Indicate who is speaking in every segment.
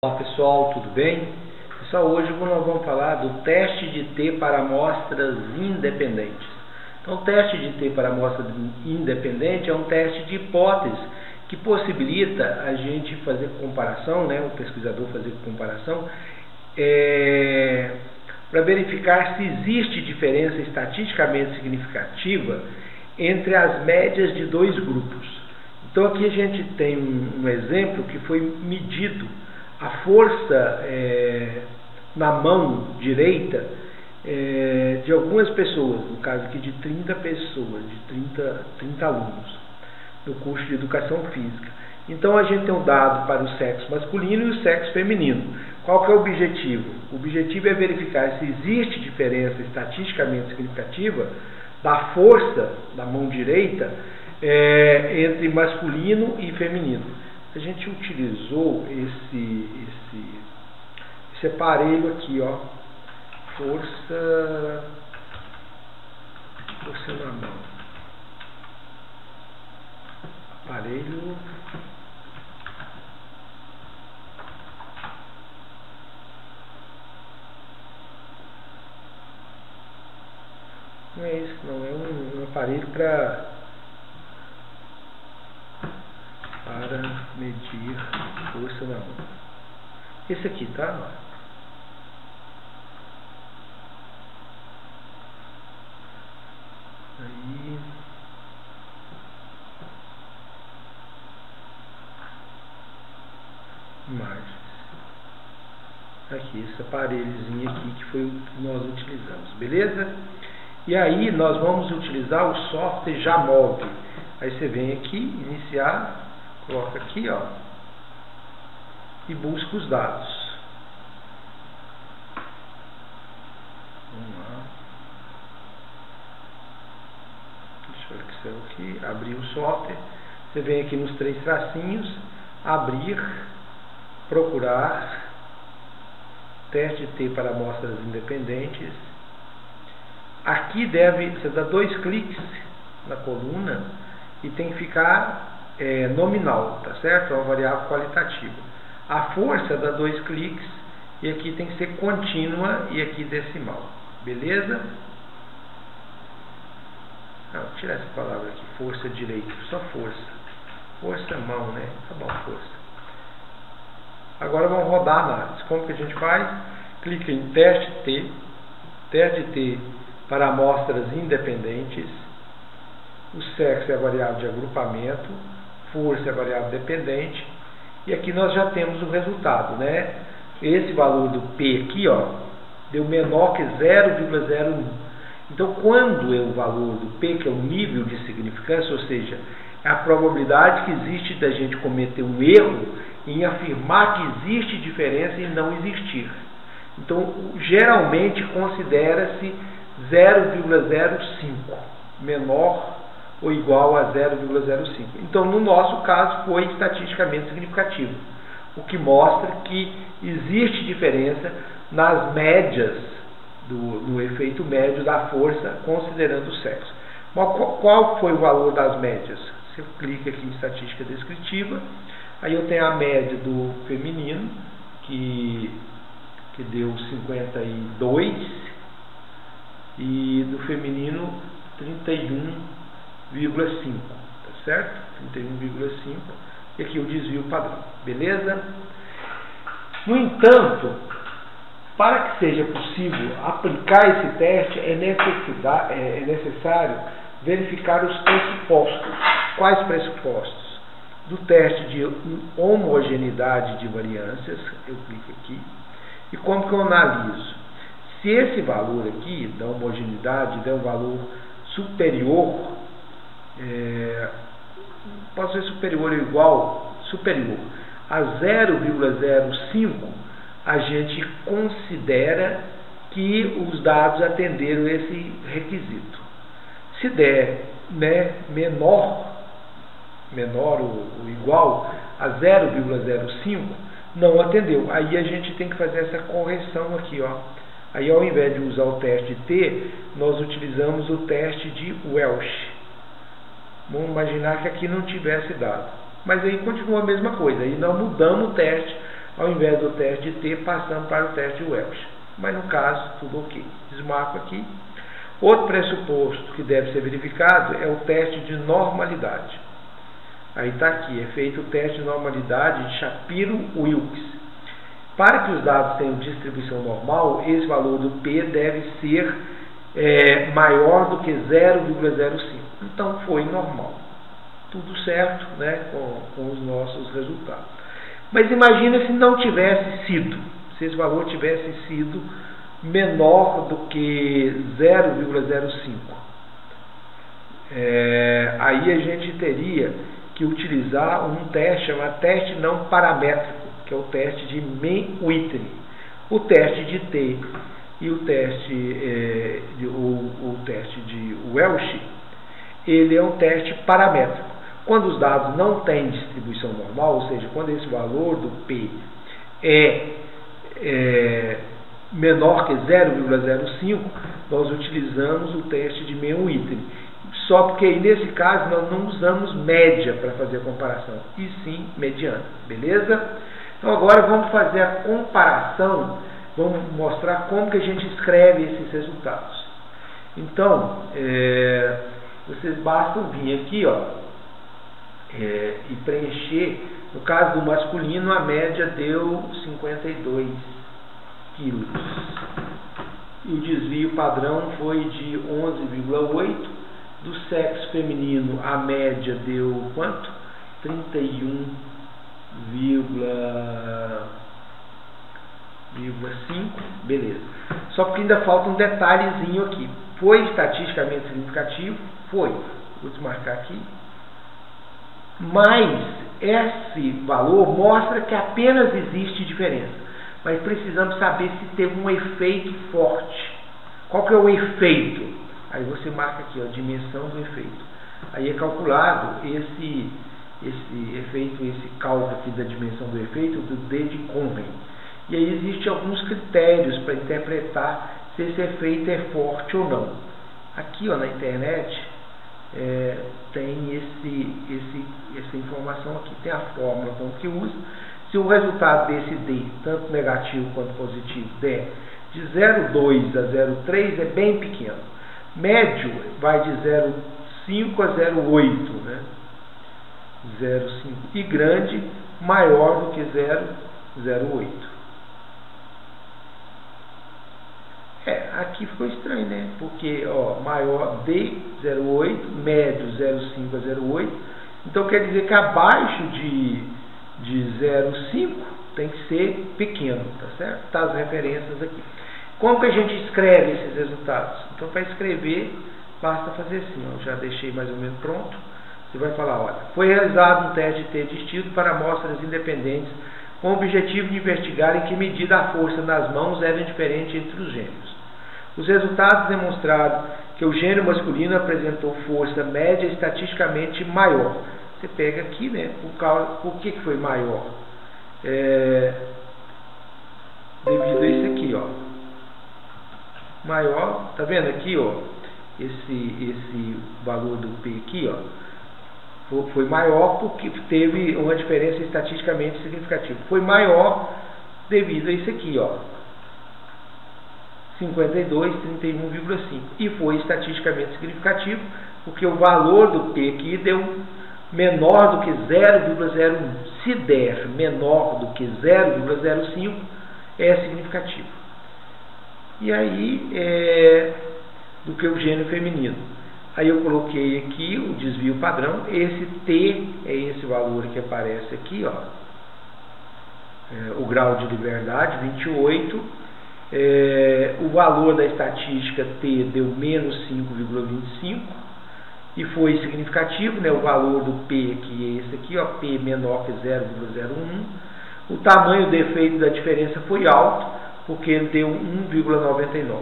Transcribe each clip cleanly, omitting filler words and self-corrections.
Speaker 1: Olá pessoal, tudo bem? Pessoal, hoje nós vamos falar do teste de T para amostras independentes. Então, o teste de T para amostra independente é um teste de hipótese que possibilita a gente fazer comparação, o pesquisador fazer comparação, para verificar se existe diferença estatisticamente significativa entre as médias de dois grupos. Então, aqui a gente tem um exemplo que foi medido a força na mão direita de algumas pessoas, no caso aqui de 30 pessoas, de 30 alunos, no curso de Educação Física. Então a gente tem um dado para o sexo masculino e o sexo feminino. Qual que é o objetivo? O objetivo é verificar se existe diferença estatisticamente significativa da força da mão direita entre masculino e feminino. A gente utilizou esse aparelho aqui, ó, força na mão, aparelho não é isso, não é um aparelho para medir força na mão. Esse aqui, tá? Aí. Imagens. Aqui, esse aparelhozinho aqui que foi o que nós utilizamos, beleza? E aí nós vamos utilizar o software Jamov. Aí você vem aqui, iniciar, coloca aqui, ó, e busca os dados. Vamos lá. Deixa eu Excel aqui, abrir o software. Você vem aqui nos três tracinhos, abrir, procurar, teste de T para amostras independentes. Aqui você dá 2 cliques na coluna e tem que ficar nominal, tá certo? É uma variável qualitativa. A força dá 2 cliques e aqui tem que ser contínua e aqui decimal, beleza? Vou tirar essa palavra aqui, força direito, só força mão, né? Tá bom, força. Agora vamos rodar a análise. Como que a gente faz? Clica em teste de T para amostras independentes. O sexo é a variável de agrupamento, força é a variável dependente, e aqui nós já temos o resultado, né? Esse valor do P aqui, ó, deu menor que 0,01. Então, quando é o valor do P, que é o nível de significância, ou seja, é a probabilidade que existe da gente cometer um erro em afirmar que existe diferença e não existir. Então, geralmente considera-se 0,05, menor ou igual a 0,05. Então, no nosso caso, foi estatisticamente significativo, o que mostra que existe diferença nas médias no efeito médio da força, considerando o sexo. Mas qual foi o valor das médias? Você clica aqui em estatística descritiva, aí eu tenho a média do feminino, que deu 52, e do feminino 31,5, tá certo? 31,5, e aqui o desvio padrão, beleza? No entanto, para que seja possível aplicar esse teste, é necessário verificar os pressupostos. Quais pressupostos? Do teste de homogeneidade de variâncias, eu clico aqui, e como que eu analiso? Se esse valor aqui, da homogeneidade, der um valor superior, pode ser superior ou igual, superior a 0,05, a gente considera que os dados atenderam esse requisito. Se der menor ou igual a 0,05, não atendeu. Aí a gente tem que fazer essa correção aqui, ó. Aí, ao invés de usar o teste de T, nós utilizamos o teste de Welch. Vamos imaginar que aqui não tivesse dado. Mas aí continua a mesma coisa. Aí nós mudamos o teste ao invés do teste de T, passando para o teste de Welch. Mas no caso, tudo ok. Desmarco aqui. Outro pressuposto que deve ser verificado é o teste de normalidade. Aí está aqui, é feito o teste de normalidade de Shapiro-Wilks. Para que os dados tenham distribuição normal, esse valor do P deve ser maior do que 0,05. Então foi normal. Tudo certo, né, com os nossos resultados. Mas imagina se não tivesse sido, se esse valor tivesse sido menor do que 0,05. Aí a gente teria que utilizar um teste chamado teste não paramétrico, que é o teste de Mann-Whitney. O teste de T e o teste de Welch, ele é um teste paramétrico. Quando os dados não têm distribuição normal, ou seja, quando esse valor do P é menor que 0,05, nós utilizamos o teste de Mann-Whitney. Só porque aí, nesse caso, nós não usamos média para fazer a comparação, e sim mediana, beleza? Então agora vamos fazer a comparação, vamos mostrar como que a gente escreve esses resultados. Então, vocês bastam vir aqui, ó, e preencher. No caso do masculino, a média deu 52 quilos. E o desvio padrão foi de 11,8. Do sexo feminino, a média deu quanto? 31,5. Beleza. Só porque ainda falta um detalhezinho aqui. Foi estatisticamente significativo? Foi. Vou desmarcar aqui. Mas esse valor mostra que apenas existe diferença. Mas precisamos saber se teve um efeito forte. Qual que é o efeito? Aí você marca aqui, ó, dimensão do efeito. Aí é calculado esse efeito, esse cálculo aqui da dimensão do efeito do D de Conway. E aí existem alguns critérios para interpretar se esse efeito é forte ou não. Aqui, ó, na internet tem essa informação aqui, tem a fórmula como que usa. Se o resultado desse D, tanto negativo quanto positivo, der de 0,2 a 0,3, é bem pequeno. Médio vai de 0,5 a 0,8, né? 0,5. E grande, maior do que 0,08. Aqui ficou estranho, né? Porque, ó, maior de 0,8, médio 0,5 a 0,8. Então quer dizer que abaixo de 0,5 tem que ser pequeno, tá certo? Tá as referências aqui. Como que a gente escreve esses resultados? Então, para escrever, basta fazer assim, ó, já deixei mais ou menos pronto. Você vai falar, olha, foi realizado um teste de T de estilo para amostras independentes com o objetivo de investigar em que medida a força nas mãos era diferente entre os gêneros. Os resultados demonstraram que o gênero masculino apresentou força média estatisticamente maior. Você pega aqui, né, por que foi maior? Devido a isso aqui, ó. Maior, tá vendo aqui, ó, esse valor do P aqui, ó, foi maior porque teve uma diferença estatisticamente significativa. Foi maior devido a isso aqui, ó, 52, 31,5. E foi estatisticamente significativo porque o valor do P aqui deu menor do que 0,01. Se der menor do que 0,05, é significativo. E aí, do que o gênero feminino. Aí eu coloquei aqui o desvio padrão. Esse T é esse valor que aparece aqui, ó. O grau de liberdade, 28. O valor da estatística T deu menos 5,25. E foi significativo, né? O valor do P aqui é esse aqui, ó, P menor que 0,01. O tamanho do efeito da diferença foi alto, porque ele deu 1,99.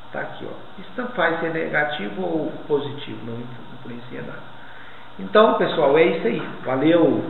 Speaker 1: Está aqui, ó. Isso tanto faz ser negativo ou positivo, não influencia nada. Então, pessoal, é isso aí. Valeu!